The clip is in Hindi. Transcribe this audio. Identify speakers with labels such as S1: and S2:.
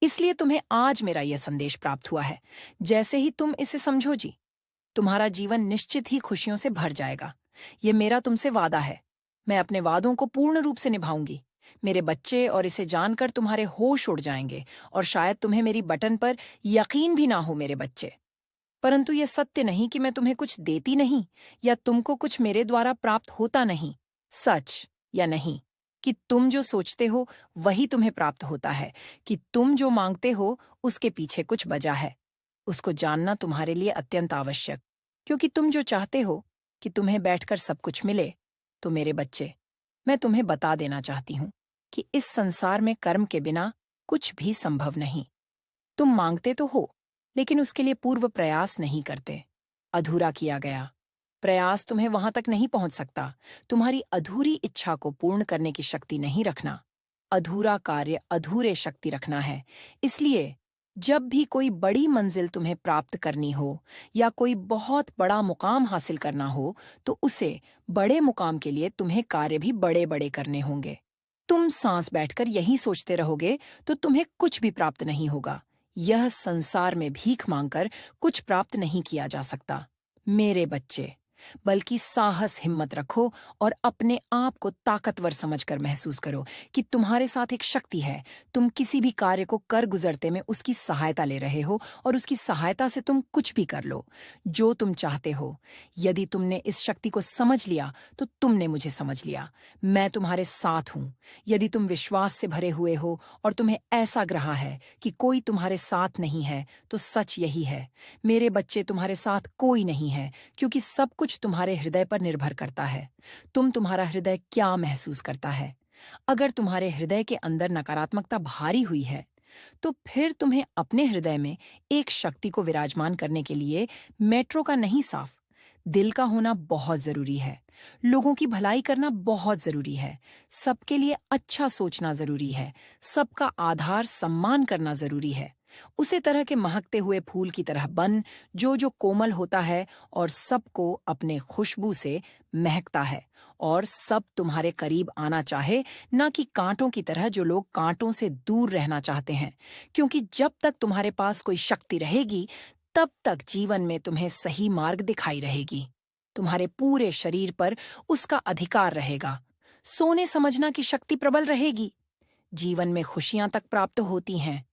S1: इसलिए तुम्हें आज मेरा यह संदेश प्राप्त हुआ है। जैसे ही तुम इसे समझो जी, तुम्हारा जीवन निश्चित ही खुशियों से भर जाएगा। ये मेरा तुमसे वादा है। मैं अपने वादों को पूर्ण रूप से निभाऊंगी मेरे बच्चे, और इसे जानकर तुम्हारे होश उड़ जाएंगे और शायद तुम्हें मेरी बटन पर यकीन भी ना हो मेरे बच्चे। परंतु यह सत्य नहीं कि मैं तुम्हें कुछ देती नहीं या तुमको कुछ मेरे द्वारा प्राप्त होता नहीं। सच या नहीं कि तुम जो सोचते हो वही तुम्हें प्राप्त होता है, कि तुम जो मांगते हो उसके पीछे कुछ वजह है। उसको जानना तुम्हारे लिए अत्यंत आवश्यक, क्योंकि तुम जो चाहते हो कि तुम्हें बैठकर सब कुछ मिले, तो मेरे बच्चे, मैं तुम्हें बता देना चाहती हूँ कि इस संसार में कर्म के बिना कुछ भी संभव नहीं। तुम मांगते तो हो, लेकिन उसके लिए पूर्व प्रयास नहीं करते। अधूरा किया गया प्रयास तुम्हें वहां तक नहीं पहुंच सकता। तुम्हारी अधूरी इच्छा को पूर्ण करने की शक्ति नहीं रखना। अधूरा कार्य अधूरे शक्ति रखना है। इसलिए जब भी कोई बड़ी मंजिल तुम्हें प्राप्त करनी हो या कोई बहुत बड़ा मुकाम हासिल करना हो, तो उसे बड़े मुकाम के लिए तुम्हें कार्य भी बड़े बड़े करने होंगे। तुम सांस बैठकर यही सोचते रहोगे तो तुम्हें कुछ भी प्राप्त नहीं होगा। यह संसार में भीख मांगकर कुछ प्राप्त नहीं किया जा सकता मेरे बच्चे। बल्कि साहस हिम्मत रखो और अपने आप को ताकतवर समझकर महसूस करो कि तुम्हारे साथ एक शक्ति है। तुम किसी भी कार्य को कर गुजरते में उसकी सहायता ले रहे हो और उसकी सहायता से तुम कुछ भी कर लो जो तुम चाहते हो। यदि तुमने इस शक्ति को समझ लिया तो तुमने मुझे समझ लिया। मैं तुम्हारे साथ हूं। यदि तुम विश्वास से भरे हुए हो और तुम्हें ऐसा ग्रहा है कि कोई तुम्हारे साथ नहीं है, तो सच यही है मेरे बच्चे, तुम्हारे साथ कोई नहीं है, क्योंकि सब कुछ तुम्हारे हृदय पर निर्भर करता है। तुम्हारा हृदय क्या महसूस करता है? अगर तुम्हारे हृदय के अंदर नकारात्मकता भारी हुई है, तो फिर तुम्हें अपने हृदय में एक शक्ति को विराजमान करने के लिए मेट्रो का नहीं, साफ दिल का होना बहुत जरूरी है। लोगों की भलाई करना बहुत जरूरी है। सबके लिए अच्छा सोचना जरूरी है। सबका आधार सम्मान करना जरूरी है। उसी तरह के महकते हुए फूल की तरह बन, जो कोमल होता है और सबको अपने खुशबू से महकता है, और सब तुम्हारे करीब आना चाहे, ना कि कांटों की तरह जो लोग कांटों से दूर रहना चाहते हैं। क्योंकि जब तक तुम्हारे पास कोई शक्ति रहेगी, तब तक जीवन में तुम्हें सही मार्ग दिखाई रहेगी। तुम्हारे पूरे शरीर पर उसका अधिकार रहेगा। सोने समझना की शक्ति प्रबल रहेगी। जीवन में खुशियां तक प्राप्त होती हैं